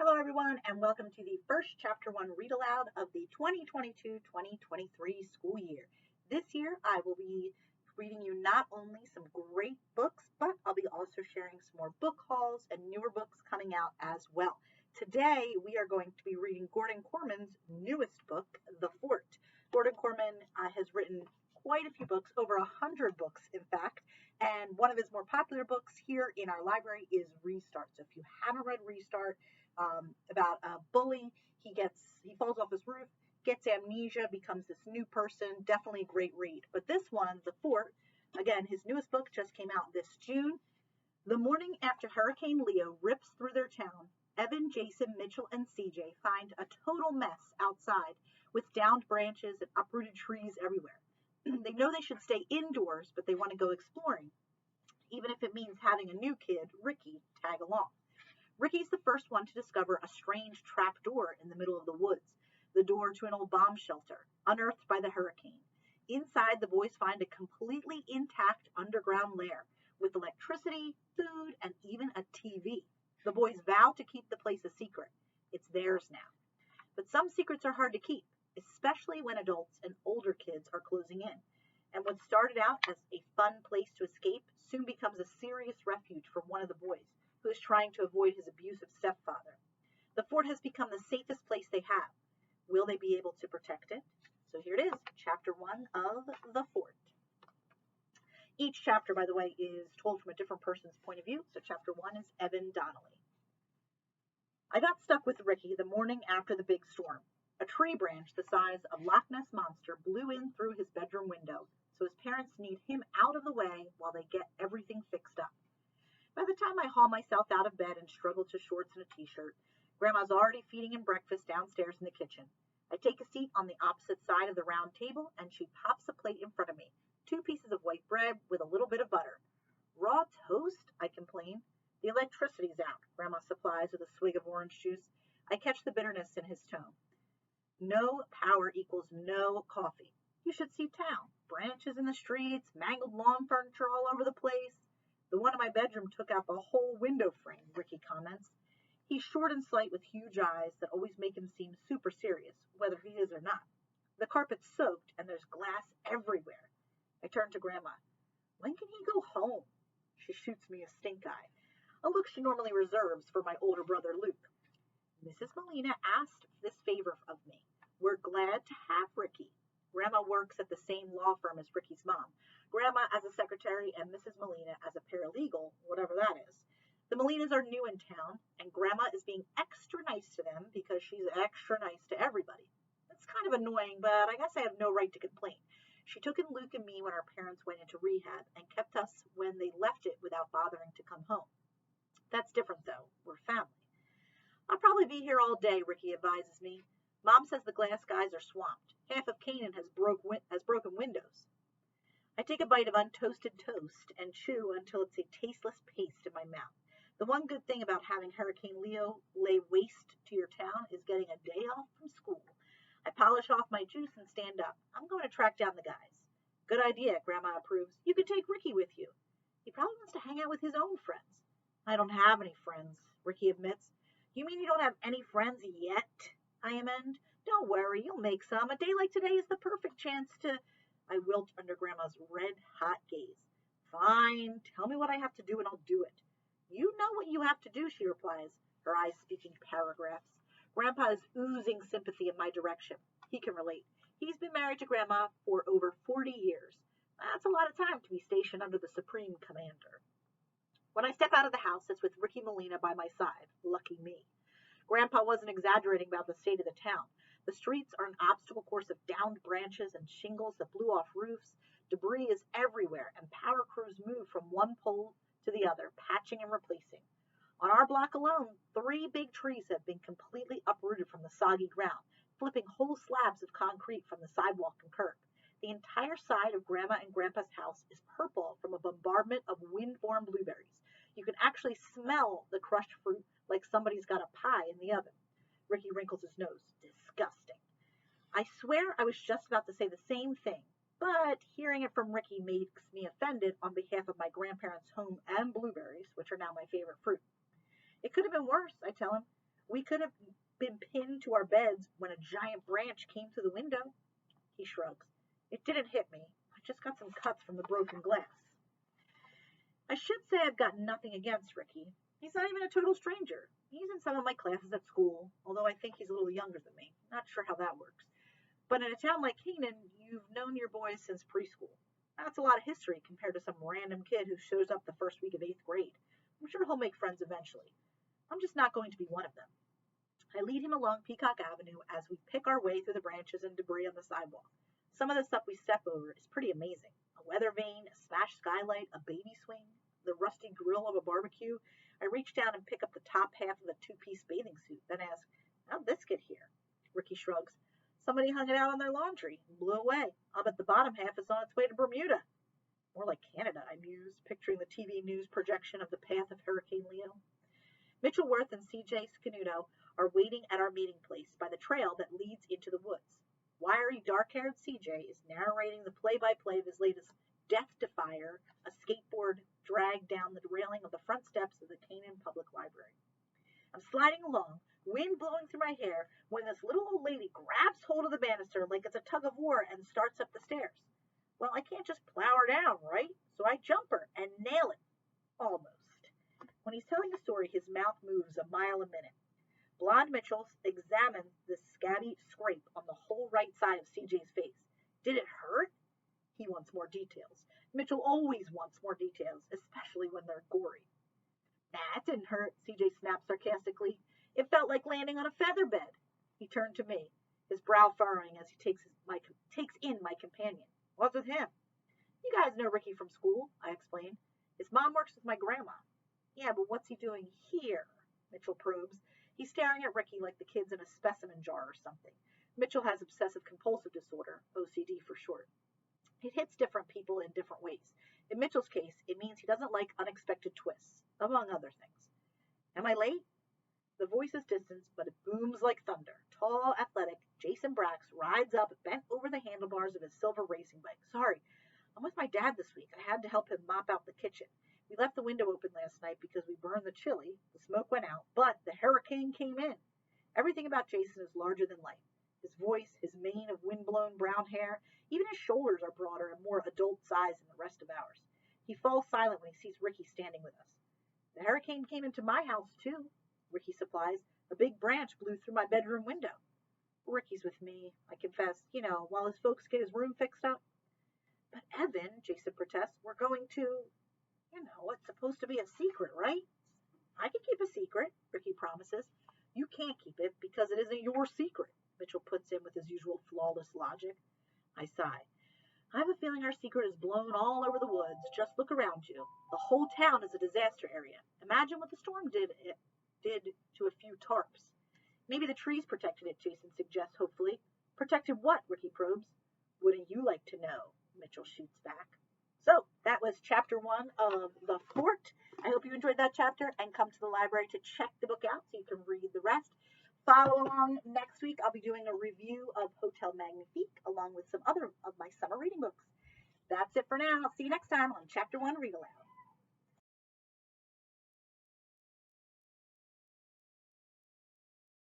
Hello, everyone, and welcome to the first Chapter 1 Read Aloud of the 2022-2023 school year. This year, I will be reading you not only some great books, but I'll be also sharing some more book hauls and newer books coming out as well. Today, we are going to be reading Gordon Korman's newest book, The Fort. Gordon Korman has written quite a few books, over 100 books, in fact, and one of his more popular books here in our library is Restart. So if you haven't read Restart, about a bully, he falls off his roof, gets amnesia, becomes this new person, definitely a great read. But this one, The Fort, again, his newest book just came out this June. The morning after Hurricane Leo rips through their town, Evan, Jason, Mitchell, and CJ find a total mess outside with downed branches and uprooted trees everywhere. They know they should stay indoors, but they want to go exploring, even if it means having a new kid, Ricky, tag along. Ricky's the first one to discover a strange trap door in the middle of the woods, the door to an old bomb shelter, unearthed by the hurricane. Inside, the boys find a completely intact underground lair with electricity, food, and even a TV. The boys vow to keep the place a secret. It's theirs now. But some secrets are hard to keep, especially when adults and older kids are closing in. And what started out as a fun place to escape soon becomes a serious refuge for one of the boys, who is trying to avoid his abusive stepfather. The fort has become the safest place they have. Will they be able to protect it? So here it is, Chapter 1 of The Fort. Each chapter, by the way, is told from a different person's point of view. So Chapter 1 is Evan Donnelly. I got stuck with Ricky the morning after the big storm. A tree branch the size of Loch Ness Monster blew in through his bedroom window, so his parents need him out of the way while they get everything fixed up. By the time I haul myself out of bed and struggle to shorts and a t-shirt, Grandma's already feeding him breakfast downstairs in the kitchen. I take a seat on the opposite side of the round table, and she pops a plate in front of me, 2 pieces of white bread with a little bit of butter. Raw toast? I complain. The electricity's out, Grandma supplies with a swig of orange juice. I catch the bitterness in his tone. No power equals no coffee. You should see town. Branches in the streets, mangled lawn furniture all over the place. The one in my bedroom took out the whole window frame, Ricky comments. He's short and slight with huge eyes that always make him seem super serious, whether he is or not. The carpet's soaked and there's glass everywhere. I turn to Grandma. When can he go home? She shoots me a stink eye, a look she normally reserves for my older brother Luke. Mrs. Molina asked this favor of me. We're glad to have Ricky. Grandma works at the same law firm as Ricky's mom. Grandma as a secretary and Mrs. Molina as a paralegal, whatever that is. The Molinas are new in town, and Grandma is being extra nice to them because she's extra nice to everybody. It's kind of annoying, but I guess I have no right to complain. She took in Luke and me when our parents went into rehab and kept us when they left it without bothering to come home. That's different, though. We're family. I'll probably be here all day, Ricky advises me. Mom says the glass guys are swamped. Half of Canaan has broken windows. I take a bite of untoasted toast and chew until it's a tasteless paste in my mouth. The one good thing about having Hurricane Leo lay waste to your town is getting a day off from school. I polish off my juice and stand up. I'm going to track down the guys. Good idea, Grandma approves. You could take Ricky with you. He probably wants to hang out with his own friends. I don't have any friends, Ricky admits. You mean you don't have any friends yet? I amend. Don't worry, you'll make some. A day like today is the perfect chance to... I wilt under Grandma's red-hot gaze. Fine, tell me what I have to do and I'll do it. You know what you have to do, she replies, her eyes speaking paragraphs. Grandpa is oozing sympathy in my direction. He can relate. He's been married to Grandma for over 40 years. That's a lot of time to be stationed under the Supreme Commander. When I step out of the house, it's with Ricky Molina by my side. Lucky me. Grandpa wasn't exaggerating about the state of the town. The streets are an obstacle course of downed branches and shingles that blew off roofs. Debris is everywhere, and power crews move from one pole to the other, patching and replacing. On our block alone, 3 big trees have been completely uprooted from the soggy ground, flipping whole slabs of concrete from the sidewalk and curb. The entire side of Grandma and Grandpa's house is purple from a bombardment of wind-borne blueberries. You can actually smell the crushed fruit like somebody's got a pie in the oven. Ricky wrinkles his nose. Disgusting. I swear I was just about to say the same thing, but hearing it from Ricky makes me offended on behalf of my grandparents' home and blueberries, which are now my favorite fruit. It could have been worse, I tell him. We could have been pinned to our beds when a giant branch came through the window. He shrugs. It didn't hit me. I just got some cuts from the broken glass. I should say I've got nothing against Ricky. He's not even a total stranger. He's in some of my classes at school, although I think he's a little younger than me. Not sure how that works. But in a town like Canaan, you've known your boys since preschool. That's a lot of history compared to some random kid who shows up the first week of 8th grade. I'm sure he'll make friends eventually. I'm just not going to be one of them. I lead him along Peacock Avenue as we pick our way through the branches and debris on the sidewalk. Some of the stuff we step over is pretty amazing. A weather vane, a smashed skylight, a baby swing, the rusty grill of a barbecue. I reach down and pick up the top half of a two-piece bathing suit, then ask, how'd this get here? Ricky shrugs. Somebody hung it out on their laundry and blew away. I'll bet the bottom half is on its way to Bermuda. More like Canada, I muse, picturing the TV news projection of the path of Hurricane Leo. Mitchell Worth and C.J. Scanuto are waiting at our meeting place by the trail that leads into the woods. Wiry, dark-haired C.J. is narrating the play-by-play of his latest Death Defier, a skateboard dragged down the railing of the front steps of the Canaan Public Library. I'm sliding along, wind blowing through my hair, when this little old lady grabs hold of the banister like it's a tug of war and starts up the stairs. Well, I can't just plow her down, right? So I jump her and nail it. Almost. When he's telling a story, his mouth moves a mile a minute. Blonde Mitchell examines the scabby scrape on the whole right side of CJ's face. Did it hurt? He wants more details. Mitchell always wants more details, especially when they're gory. Nah, it didn't hurt, CJ snapped sarcastically. It felt like landing on a feather bed. He turned to me, his brow furrowing as he takes in my companion. What's with him? You guys know Ricky from school, I explained. His mom works with my grandma. Yeah, but what's he doing here? Mitchell probes. He's staring at Ricky like the kids in a specimen jar or something. Mitchell has obsessive-compulsive disorder, OCD for short. It hits different people in different ways. In Mitchell's case, it means he doesn't like unexpected twists, among other things. Am I late? The voice is distant, but it booms like thunder. Tall, athletic, Jason Brax rides up, bent over the handlebars of his silver racing bike. Sorry, I'm with my dad this week. I had to help him mop out the kitchen. We left the window open last night because we burned the chili. The smoke went out, but the hurricane came in. Everything about Jason is larger than life. His voice, his mane of wind-blown brown hair, even his shoulders are broader and more adult size than the rest of ours. He falls silent when he sees Ricky standing with us. The hurricane came into my house, too, Ricky supplies. A big branch blew through my bedroom window. Ricky's with me, I confess, while his folks get his room fixed up. But Evan, Jason protests, we're going to... it's supposed to be a secret, right? I can keep a secret, Ricky promises. You can't keep it because it isn't your secret, Mitchell puts in with his usual flawless logic. I sigh. I have a feeling our secret is blown all over the woods. Just look around you. The whole town is a disaster area. Imagine what the storm did to a few tarps. Maybe the trees protected it, Jason suggests hopefully. Protected what? Ricky probes. Wouldn't you like to know? Mitchell shoots back. So, that was chapter 1 of The Fort. I hope you enjoyed that chapter and come to the library to check the book out so you can read the rest. Follow along next week. I'll be doing a review of Hotel Magnifique along with some other of my summer reading books. That's it for now. I'll see you next time on Chapter 1 Read-Aloud.